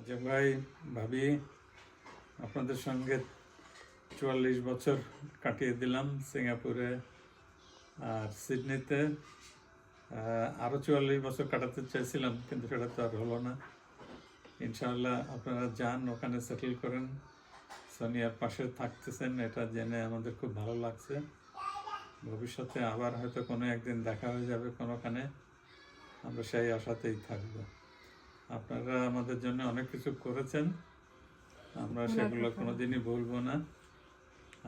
রাজা ভাই, ভাবি, আপনাদের সঙ্গে 44 বছর কাটিয়ে দিলাম সিঙ্গাপুরে আর সিডনিতে। আরও 44 বছর কাটাতে চাইছিলাম, কিন্তু সেটা তো আর হলো না। ইনশাআল্লাহ আপনারা যান, ওখানে সেটেল করেন, সোনিয়ার পাশে থাকতেছেন, এটা জেনে আমাদের খুব ভালো লাগছে। ভবিষ্যতে আবার হয়তো কোনো একদিন দেখা হয়ে যাবে কোনোখানে, আমরা সেই আশাতেই থাকব। আপনারা আমাদের জন্য অনেক কিছু করেছেন, আমরা সেগুলো কোনোদিনই ভুলব না।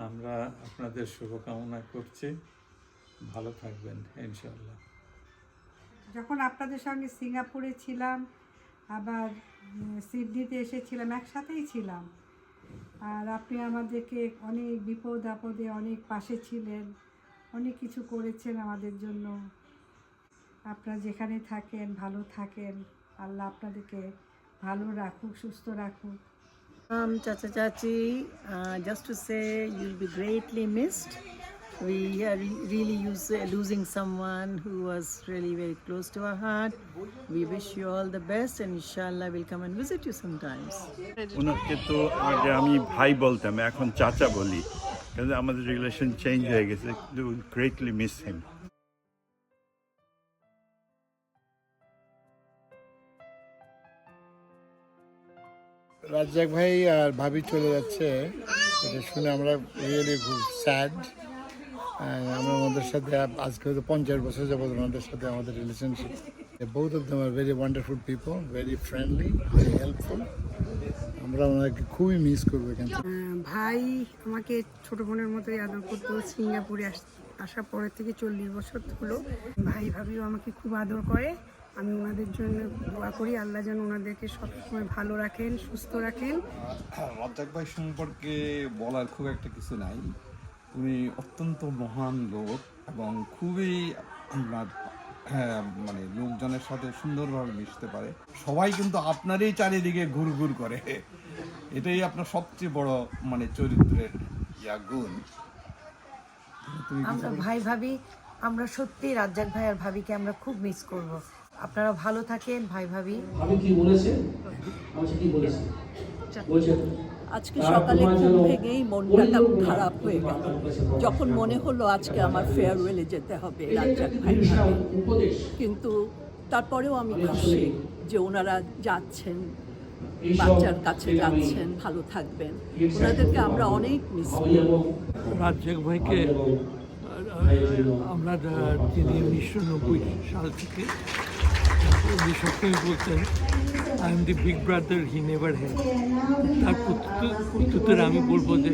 আমরা আপনাদের শুভকামনা করছি, ভালো থাকবেন ইনশাআল্লাহ। যখন আপনাদের সঙ্গে সিঙ্গাপুরে ছিলাম, আবার সিডনিতে এসেছিলাম, একসাথেই ছিলাম। আর আপনি আমাদেরকে অনেক বিপদ আপদে অনেক পাশে ছিলেন, অনেক কিছু করেছেন আমাদের জন্য। আপনারা যেখানে থাকেন ভালো থাকেন, আল্লাহ আপনাদেরকে ভালো রাখুক, সুস্থ রাখুক। Chacha Chachi, just to say you'll be greatly missed. We are really losing someone who was really very close to our heart. We wish you all the best and inshallah we'll come and visit you sometimes. ওনাকে তো আগে আমি ভাই বলতাম, এখন চাচা বলি, কারণ আমাদের রিলেশন চেঞ্জ হয়ে গেছে। গ্রেটলি মিস হিম। রাজ্জাক ভাই আর ভাবি চলে যাচ্ছে, এটা শুনে আমরা রিয়েলি খুব স্যাড। আমরা ওনাদের সাথে আজকে হয়তো 50 বছর যাবত ওনাদের সাথে আমাদের relationship. Both of them are very wonderful people, very friendly, very helpful. আমরা ওনাকে খুবই মিস করবো এখান থেকে। ভাই আমাকে ছোট বোনের মতোই আদর করতো। সিঙ্গাপুরে আসার পরের থেকে 40 বছর হলো। ভাই ভাবিও আমাকে খুব আদর করে। আমি ওনাদের জন্য দোয়া করি, আল্লাহ যেন ওনাদেরকে সবসময় ভালো রাখেন, সুস্থ রাখেন। রাজ্জাক ভাই সম্পর্কে বলার খুব একটা কিছু নাই। উনি অত্যন্ত মহান লোক এবং খুবই আপনার মানে লোকজনের সাথে সুন্দরভাবে মিশতে পারে। সবাই কিন্তু আপনারই চারিদিকে ঘুরঘুর করে, এটাই আপনার সবচেয়ে বড় মানে চরিত্রের গুণ। আমরা ভাই ভাবি, আমরা সত্যি রাজ্জাক ভাই আর ভাবিকে আমরা খুব মিস করব। আপনারা ভালো থাকেন ভাই ভাবি। আমি কি বলেছে, আমি কি বলেছে বলছে আজকে সকালে ঘুম ভেঙেই মনটা খারাপ হয়ে গেল, যখন মনে হলো আজকে আমার ফেয়ারওয়েলে যেতে হবে রাজ্জাক ভাই। কিন্তু তারপরেও আমি খুশি যে ওনারা যাচ্ছেন, বাচ্চার কাছে যাচ্ছেন, ভালো থাকবেন। ওনাদেরকে আমরা অনেক মিস করব। রাজ্জাক ভাইকে আমরা তিনি 1990 সাল থেকে উনি সবসময় বলতেন, I am the big brother he never had. তার প্রত্যুত্তরে আমি বলবো যে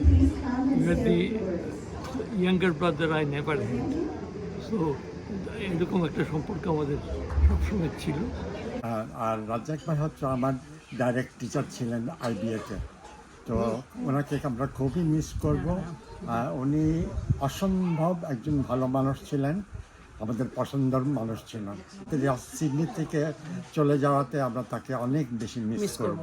you are the younger brother I never had. So এরকম একটা সম্পর্ক আমাদের সবসময় ছিল। আর রাজ্জাক ভাই হচ্ছে আমার ডাইরেক্ট টিচার ছিলেন আইবিএতে, তো ওনাকে আমরা খুবই মিস করব। উনি অসম্ভব একজন ভালো মানুষ ছিলেন, আমাদের পছন্দের মানুষ ছিলেন। সিডনি থেকে চলে যাওয়াতে আমরা তাকে অনেক বেশি মিস করব।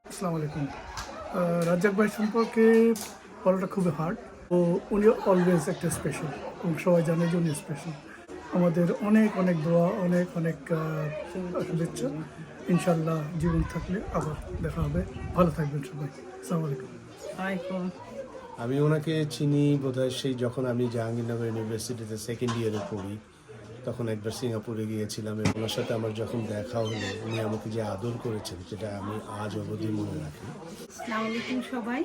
আসসালামু আলাইকুম। রাজ্জাক ভাই সম্পর্কে বলাটা খুবই হার্ড। ও উনি অলওয়েজ একটা স্পেশাল, এবং সবাই জানে যে উনি স্পেশাল। আমাদের অনেক অনেক দোয়া, অনেক অনেক শুভেচ্ছা। ইনশাল্লাহ জীবন থাকলে আবার দেখা হবে। ভালো থাকবেন সবাই। আসসালামু আলাইকুম। আমি ওনাকে চিনি বোধহয় সেই যখন আমি জাহাঙ্গীরনগর ইউনিভার্সিটিতে সেকেন্ড ইয়ারে পড়ি, তখন একবার সিঙ্গাপুরে গিয়েছিলাম। এবং ওনার সাথে আমার যখন দেখা হলো, উনি আমাকে যে আদর করেছেন সেটা আমি আজ অবধি মনে রাখি। আসসালামু আলাইকুম সবাই।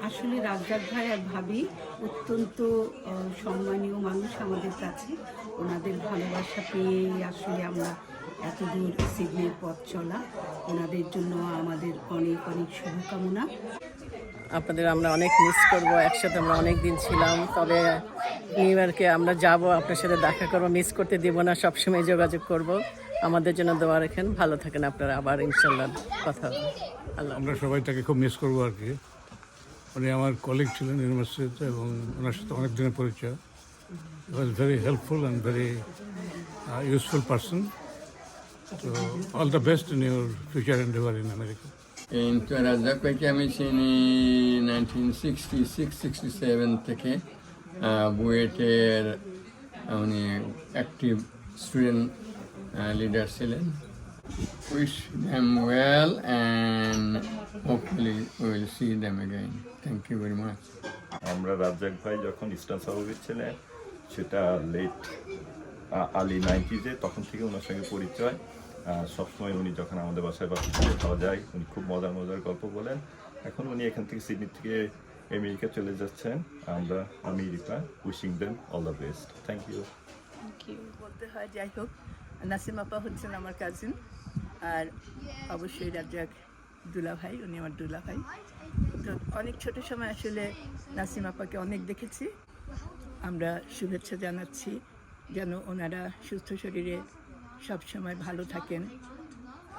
আসলে রাজ্জাক ভাই আর ভাবি অত্যন্ত সম্মানীয় মানুষ আমাদের কাছে। ওনাদের ভালোবাসা পেয়ে আসলে আমরা এত দূর সিডনির পথ চলা। ওনাদের জন্য আমাদের অনেক অনেক শুভকামনা। আপনাদের আমরা অনেক মিস করব। একসাথে আমরা অনেক দিন ছিলাম, তবে নিউ ইয়র্কে আমরা যাব, আপনার সাথে দেখা করবো, মিস করতে দেবো না, সবসময় যোগাযোগ করব। আমাদের জন্য দোয়া রাখেন, ভালো থাকেন আপনারা, আবার ইনশাল্লাহ কথা হবে। আল্লাহ। আমরা সবাই তাকে খুব মিস করবো আর কি। উনি আমার কলিগ ছিলেন ইউনিভার্সিটিতে এবং ওনার সাথে অনেক দিনের পরিচয়। He was very helpful and very useful person. তো all the best in your future endeavour in America. কিন্তু রাজ্জাক ভাইকে আমি চিনি 1966-67 থেকে বুয়েটের উনি অ্যাক্টিভ স্টুডেন্ট লিডার ছিলেন। Wish them well and hopefully will see them again. Thank you very much. আমরা রাজ্জাক ভাই যখন ইস্টার্ন সাউথে ছিলেন, সেটা লেট আর্লি 90s, তখন থেকে ওনার সঙ্গে পরিচয়। সবসময় উনি যখন আমাদের বাসায় খাওয়া যায়, উনি খুব মজার মজার গল্প বলেন। এখন উনি এখান থেকে সিডনি থেকে আমেরিকা চলে যাচ্ছেন। আমি Ripa, wishing them all the best. Thank you. বলতে হয়, যাই হোক, নাসিম আপা হচ্ছেন আমার কাজিন, আর অবশ্যই রাজ্জাক দুলা ভাই, উনি আমার দুলা ভাই। তো অনেক ছোট সময় আসলে নাসিম আপাকে অনেক দেখেছি। আমরা শুভেচ্ছা জানাচ্ছি যেন ওনারা সুস্থ শরীরে সবসময় ভালো থাকেন।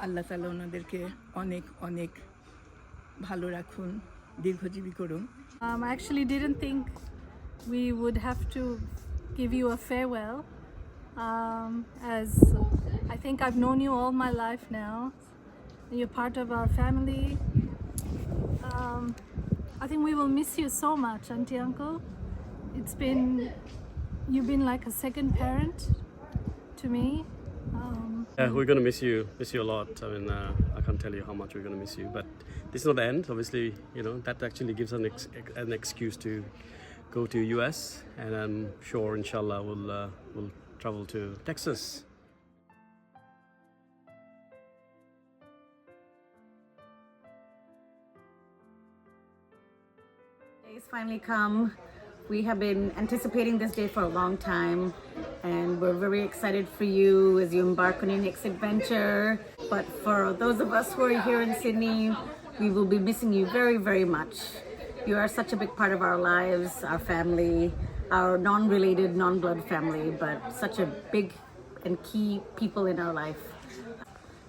আল্লাহ তাআলা ওনাদেরকে অনেক অনেক ভালো রাখুন, দীর্ঘজীবী করুন। I actually didn't think we would have to give you a farewell, as I think I've known you all my life now. You're part of our family. I think we will miss you so much, Auntie, Uncle. You've been like a second parent to me. Yeah, we're gonna miss you a lot. I mean, I can't tell you how much we're gonna miss you. But this is not the end. Obviously, that actually gives an excuse to go to US, and I'm sure, inshallah, we'll travel to Texas. Day's finally come. We have been anticipating this day for a long time, and we're very excited for you as you embark on your next adventure. But for those of us who are here in Sydney, we will be missing you very, very much. You are such a big part of our lives, our family, our non-related, non-blood family, but such a big and key people in our life.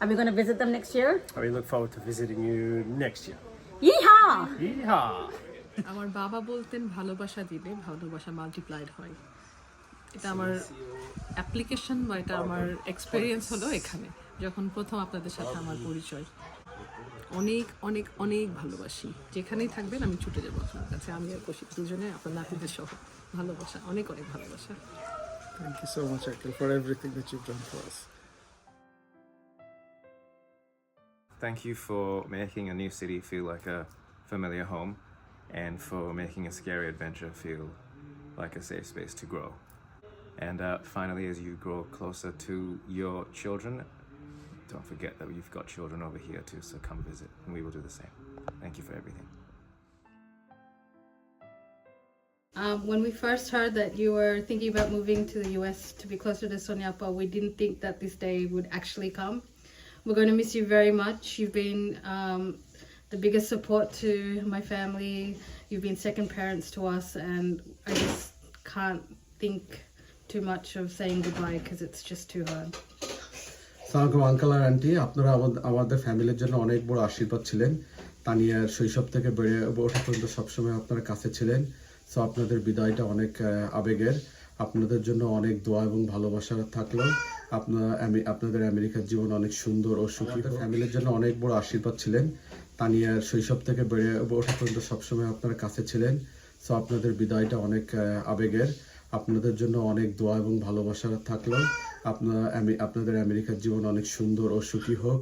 Are we going to visit them next year? We look forward to visiting you next year. Yeehaw! Yeehaw! আমার বাবা বলতেন ভালোবাসা দিলে ভালোবাসা multiplied হয়। এটা আমার application বা এটা আমার এক্সপিরিয়েন্স হলো এখানে, যখন প্রথম আপনাদের সাথে আমার পরিচয়। অনেক অনেক অনেক ভালোবাসি। যেখানেই থাকবেন আমি ছুটে যাবো আপনার কাছে, আমি আর কৌশিক দুজনে, আপনার নাতিদের সহ। ভালোবাসা, অনেক অনেক ভালোবাসা। Thank you so much, Akhil, for everything that you've done for us. Thank you for making a new city feel like a familiar home, and for making a scary adventure feel like a safe space to grow. And finally, as you grow closer to your children, don't forget that you've got children over here too, so come visit and we will do the same. Thank you for everything. When we first heard that you were thinking about moving to the US to be closer to Sonia Appa, we didn't think that this day would actually come. We're going to miss you very much. You've been the biggest support to my family. You've been second parents to us, and I just can't think too much of saying goodbye because it's just too hard. সালাম uncle আর aunty, আপনারা আমাদের ফ্যামিলির জন্য অনেক বড় আশীর্বাদ ছিলেন। তানিয়ার শৈশব থেকে বেড়ে ওঠা পর্যন্ত সবসময় আপনারা কাছে ছিলেন। সো আপনাদের বিদায়টা অনেক আবেগের। আপনাদের জন্য অনেক দোয়া এবং ভালোবাসা থাকলো। আপনাদের আমেরিকার জীবন অনেক সুন্দর ও সুখী। ফ্যামিলির জন্য অনেক বড় আশীর্বাদ ছিলেন। তানিয়ার শৈশব থেকে বেড়ে ওঠা পর্যন্ত সবসময় আপনারা কাছে ছিলেন। সো আপনাদের বিদায়টা অনেক আবেগের। আপনাদের জন্য অনেক দোয়া এবং ভালোবাসা থাকলো। আপনাদের আমেরিকার জীবন অনেক সুন্দর ও সুখী হোক।